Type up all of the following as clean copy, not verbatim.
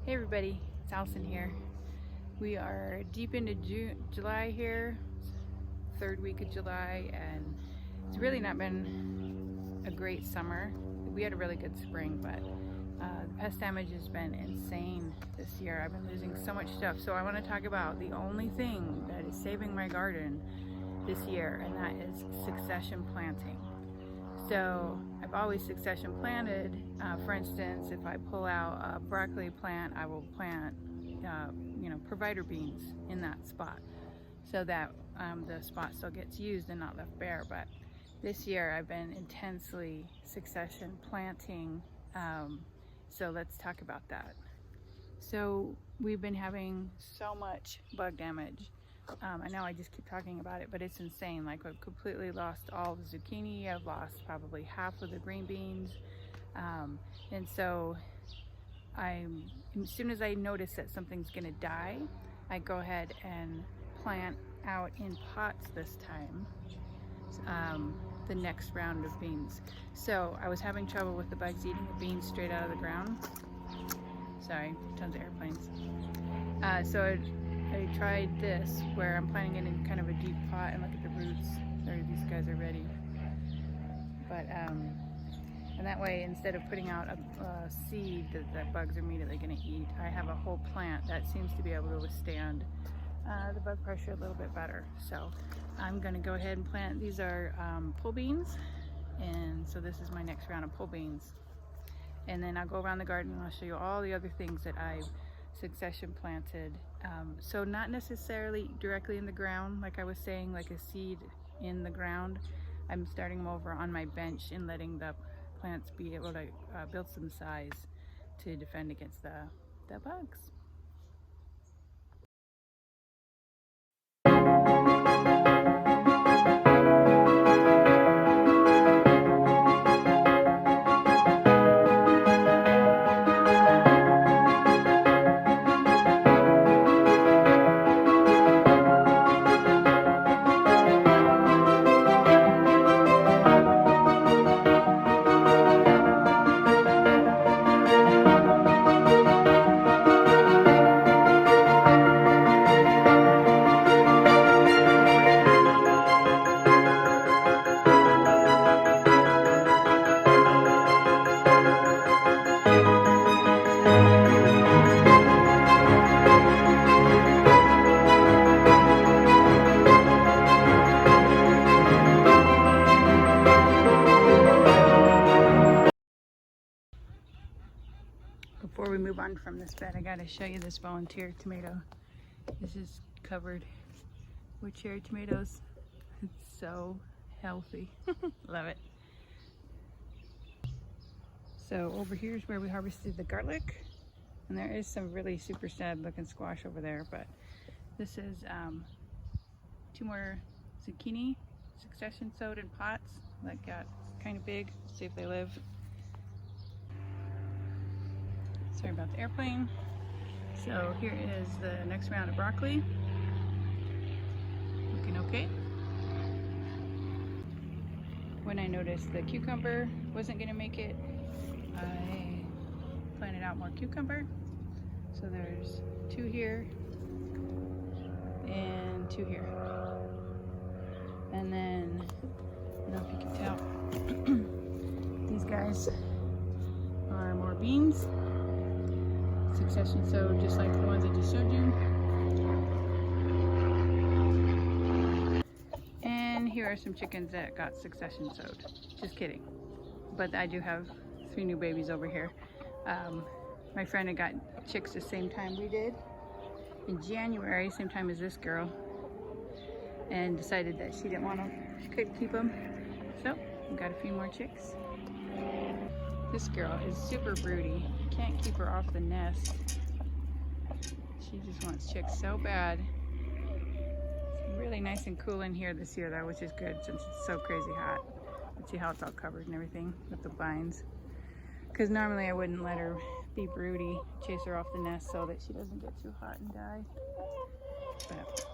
Hey everybody, it's Allison here. We are deep into July here, third week of July, and it's really not been a great summer. We had a really good spring, but the pest damage has been insane this year. I've been losing so much stuff, so I want to talk about the only thing that is saving my garden this year, and that is succession planting. So I've always succession planted. For instance, if I pull out a broccoli plant, I will plant, provider beans in that spot so that the spot still gets used and not left bare. But this year I've been intensely succession planting. So let's talk about that. So we've been having so much bug damage. I know I just keep talking about it, but it's insane. Like, I've completely lost all the zucchini. I've lost probably half of the green beans. And so as soon as I notice that something's gonna die, I go ahead and plant out in pots this time, the next round of beans. So I was having trouble with the bugs eating the beans straight out of the ground. Sorry, tons of airplanes. So I tried this, where I'm planting it in kind of a deep pot, and look at the roots. These guys are ready. But and that way, instead of putting out a seed that bugs are immediately going to eat, I have a whole plant that seems to be able to withstand the bug pressure a little bit better. So I'm going to go ahead and plant. These are pole beans, and so this is my next round of pole beans. And then I'll go around the garden and I'll show you all the other things that I've succession planted. So not necessarily directly in the ground, like I was saying, like a seed in the ground. I'm starting them over on my bench and letting the plants be able to build some size to defend against the bugs. Before we move on from this bed, I gotta show you this volunteer tomato. This is covered with cherry tomatoes. It's so healthy. Love it. So over here is where we harvested the garlic, and there is some really super sad looking squash over there, but this is 2 more zucchini succession sowed in pots that got kind of big. See if they live. Sorry about the airplane. So here is the next round of broccoli. Looking okay. When I noticed the cucumber wasn't gonna make it, I planted out more cucumber. So there's 2 here and 2 here. And then, I don't know if you can tell, these guys are more beans. Succession sowed, just like the ones I just showed you. And here are some chickens that got succession sowed. Just kidding. But I do have 3 new babies over here. My friend had got chicks the same time we did, in January, same time as this girl, and decided that she didn't want them, she couldn't keep them. So we got a few more chicks. This girl is super broody. Can't keep her off the nest. She just wants chicks so bad. It's really nice and cool in here this year though, which is good since it's so crazy hot. Let's see how it's all covered and everything with the vines. Because normally I wouldn't let her be broody, chase her off the nest so that she doesn't get too hot and die. But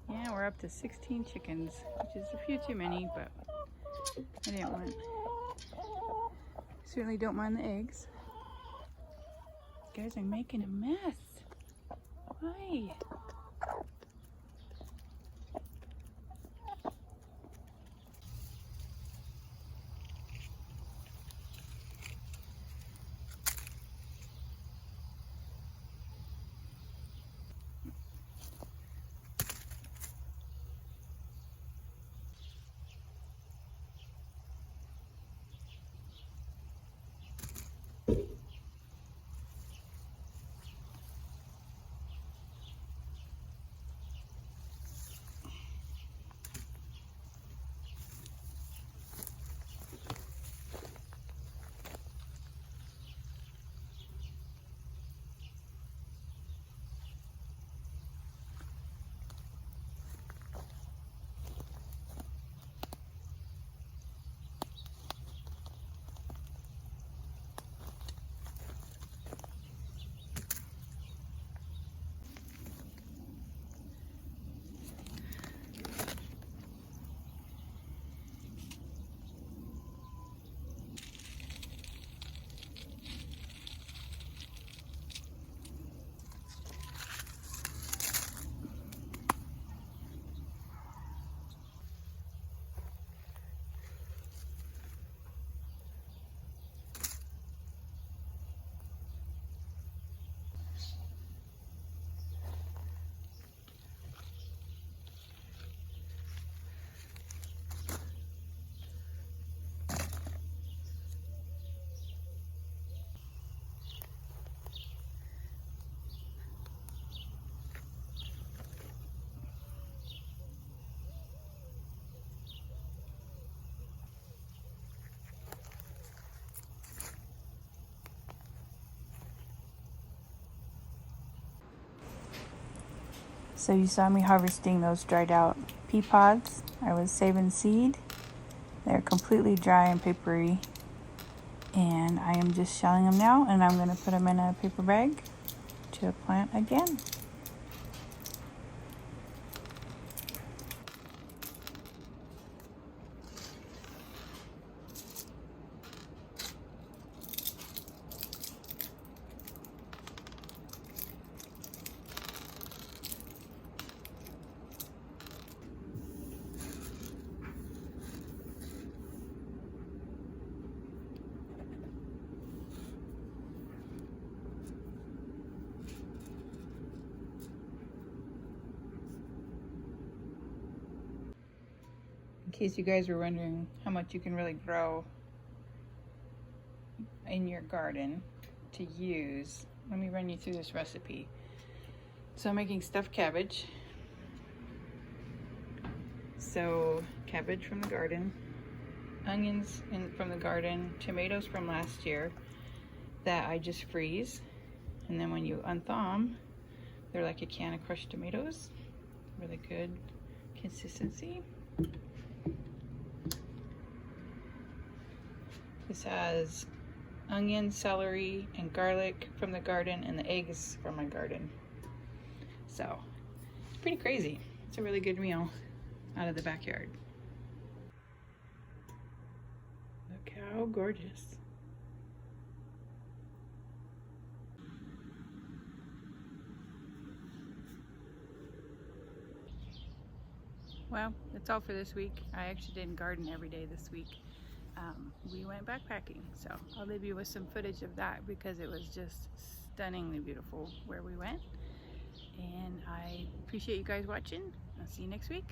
yeah, we're up to 16 chickens, which is a few too many, but I didn't want. Certainly don't mind the eggs. You guys are making a mess. Why? So you saw me harvesting those dried out pea pods. I was saving seed. They're completely dry and papery. And I am just shelling them now, and I'm going to put them in a paper bag to plant again. In case you guys were wondering how much you can really grow in your garden to use, let me run you through this recipe. So I'm making stuffed cabbage. So cabbage from the garden, onions from the garden, tomatoes from last year that I just freeze. And then when you unthaw them, they're like a can of crushed tomatoes. Really good consistency. This has onion, celery, and garlic from the garden, and the eggs from my garden. So, it's pretty crazy. It's a really good meal out of the backyard. Look how gorgeous. Well, that's all for this week. I actually didn't garden every day this week. We went backpacking, so I'll leave you with some footage of that because it was just stunningly beautiful where we went. And I appreciate you guys watching. I'll see you next week.